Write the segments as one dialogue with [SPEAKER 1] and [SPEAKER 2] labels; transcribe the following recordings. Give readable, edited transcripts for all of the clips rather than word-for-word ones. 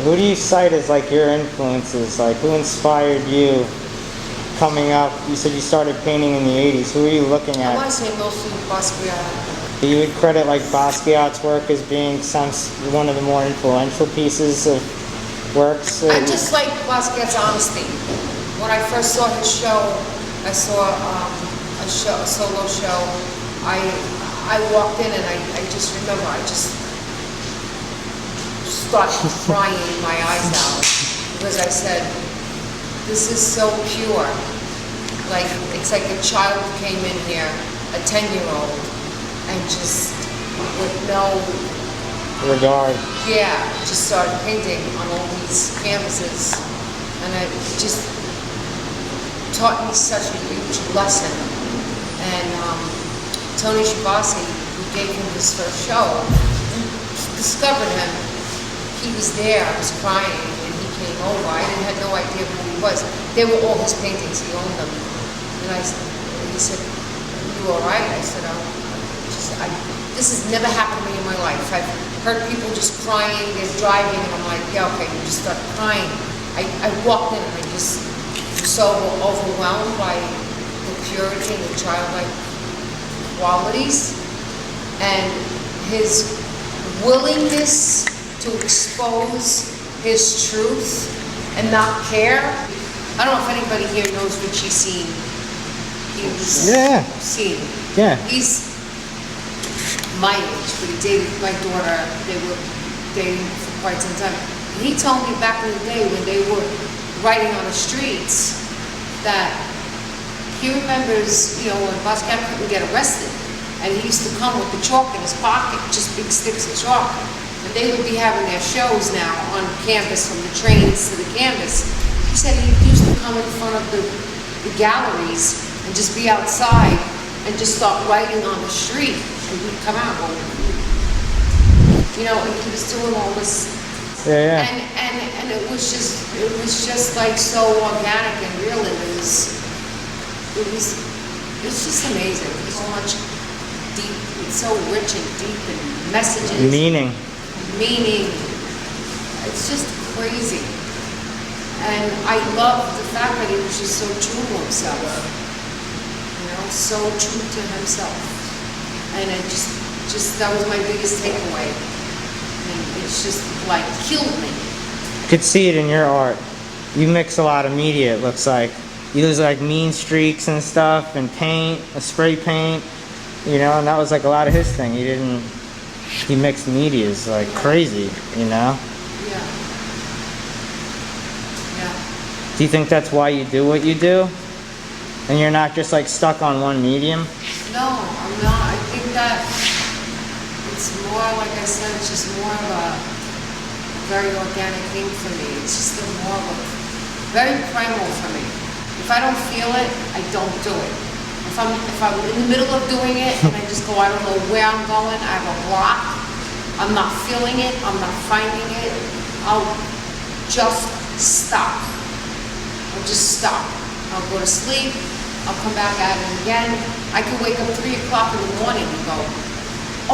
[SPEAKER 1] who do you cite as like your influences? Like who inspired you coming up? You said you started painting in the 80s. Who are you looking at?
[SPEAKER 2] I want to say mostly Basquiat.
[SPEAKER 1] You would credit like Basquiat's work as being one of the more influential pieces of works?
[SPEAKER 2] I just like Basquiat's honesty. When I first saw his show, I saw a solo show. I walked in and I just remember I just started crying my eyes out because I said, this is so pure. Like, it's like a child came in here, a 10-year-old, and just with no
[SPEAKER 1] regard.
[SPEAKER 2] Yeah, just started painting on all these canvases, and it just taught me such a huge lesson. And Tony Schiavone, who gave him his first show, discovered him. He was there, I was crying, and he came over. I had no idea who he was. They were all his paintings, he owned them. And he said, "You all right?" I said, this has never happened to me in my life. I've heard people just crying, they're driving, and I'm like, yeah, okay, you just start crying. I walked in and I just was so overwhelmed by the purity and the childlike qualities and his willingness to expose his truth and not care. I don't know if anybody here knows Richie Scene. He was Scene.
[SPEAKER 1] Yeah.
[SPEAKER 2] He's my age, but he dated my daughter. They were dating for quite some time. And he told me back in the day when they were writing on the streets that he remembers, you know, when Basquiat couldn't get arrested, and he used to come with the chalk in his pocket, just big sticks of chalk. And they would be having their shows now on campus, from the trains to the canvas. He said he used to come in front of the galleries and just be outside and just start writing on the street. And he'd come out, you know, and he was doing all this.
[SPEAKER 1] Yeah.
[SPEAKER 2] And it was just like so organic and real. It was just amazing. So much deep, it's so rich and deep and messages.
[SPEAKER 1] Meaning.
[SPEAKER 2] It's just crazy. And I love the fact that he was just so true to himself. You know, so true to himself. And it just that was my biggest takeaway. And it's just like killed me.
[SPEAKER 1] You could see it in your art. You mix a lot of media, it looks like. You use like mean streaks and stuff, and paint, a spray paint, you know, and that was like a lot of his thing. He mixed medias like crazy, you know?
[SPEAKER 2] Yeah.
[SPEAKER 1] Do you think that's why you do what you do? And you're not just like stuck on one medium?
[SPEAKER 2] No, I'm not. I think that it's more, like I said, it's just more of a very organic thing for me. It's just more of a very primal for me. If I don't feel it, I don't do it. If I'm in the middle of doing it and I just go, I don't know where I'm going, I have a block, I'm not feeling it, I'm not finding it, I'll just stop. I'll just stop. I'll go to sleep. I'll come back at it again. I can wake up 3 o'clock in the morning and go,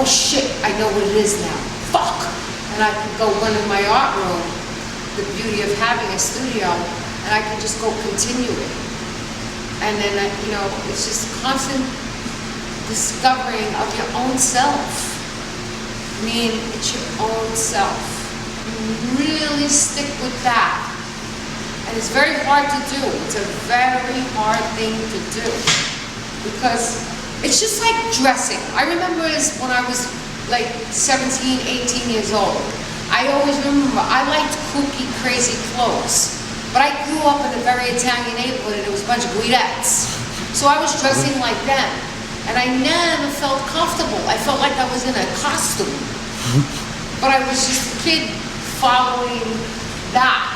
[SPEAKER 2] oh shit, I know what it is now. Fuck! And I can go run in my art room, the beauty of having a studio, and I can just go continue it. And then, you know, it's just constant discovering of your own self. I mean, it's your own self. You really stick with that. And it's very hard to do. It's a very hard thing to do. Because it's just like dressing. I remember when I was like 17, 18 years old. I always remember, I liked kooky, crazy clothes. But I grew up in a very Italian neighborhood and it was a bunch of guidettes. So I was dressing like them. And I never felt comfortable. I felt like I was in a costume. But I was just a kid following that.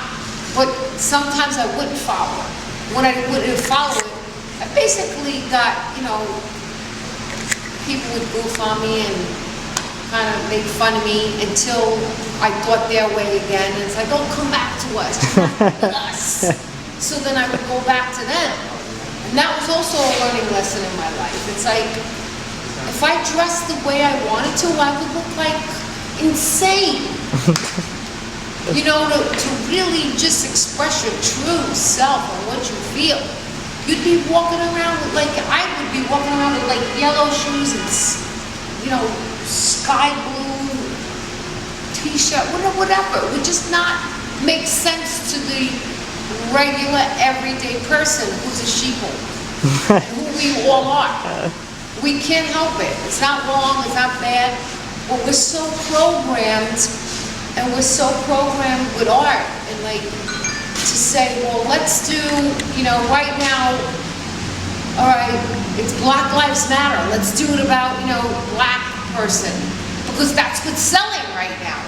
[SPEAKER 2] But sometimes I wouldn't follow it. When I wouldn't follow it, I basically got, you know, people would goof on me and kind of make fun of me until I thought their way again. And it's like, oh, come back to us, come back to us. So then I would go back to them. And that was also a learning lesson in my life. It's like, if I dressed the way I wanted to, I would look like insane. you know, to really just express your true self and what you feel. You'd be walking around with, like, I would be walking around with, like, yellow shoes and, you know, sky blue t-shirt, whatever. It would just not make sense to the regular, everyday person who's a sheeple, who we all are. We can't help it. It's not wrong, it's not bad, but we're so programmed, and we're so programmed with art, and like, to say, well, let's do, you know, right now, all right, it's Black Lives Matter. Let's do it about, you know, black person, because that's what's selling right now.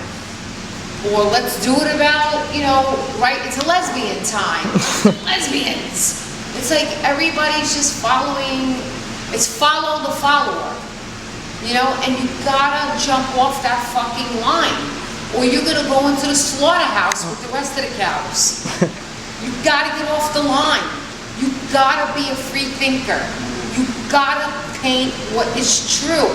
[SPEAKER 2] Or let's do it about, you know, right, it's a lesbian time. Lesbians. It's like everybody's just following, it's follow the follower, you know, and you gotta jump off that fucking line. Or you're gonna go into the slaughterhouse with the rest of the cows. You gotta get off the line. You gotta be a free thinker. You gotta paint what is true.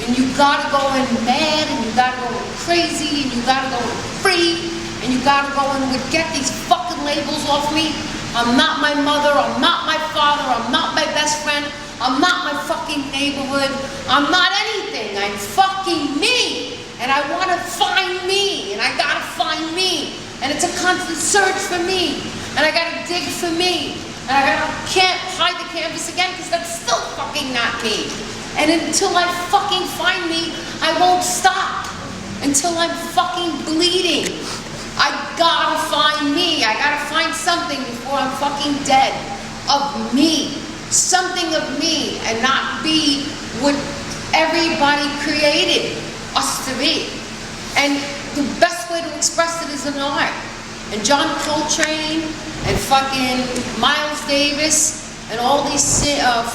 [SPEAKER 2] And you gotta go in mad, and you gotta go in crazy, and you gotta go in free, and you gotta go in with, get these fucking labels off me. I'm not my mother, I'm not my father, I'm not my best friend, I'm not my fucking neighborhood, I'm not anything, I'm fucking me. And I want to find me, and I gotta find me, and it's a constant search for me, and I gotta dig for me, and can't hide the canvas again, because that's still fucking not me. And until I fucking find me, I won't stop, until I'm fucking bleeding. I gotta find me, I gotta find something before I'm fucking dead, of me, something of me, and not be what everybody created us to be. And the best way to express it is in art. And John Coltrane and fucking Miles Davis and all these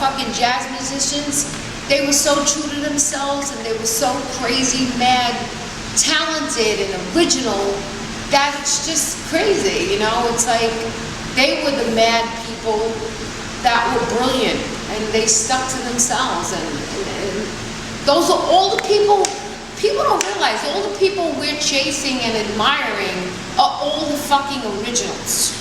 [SPEAKER 2] fucking jazz musicians, they were so true to themselves, and they were so crazy, mad, talented, and original that it's just crazy, you know? It's like they were the mad people that were brilliant, and they stuck to themselves, and those are all the people don't realize, all the people we're chasing and admiring are all the fucking originals.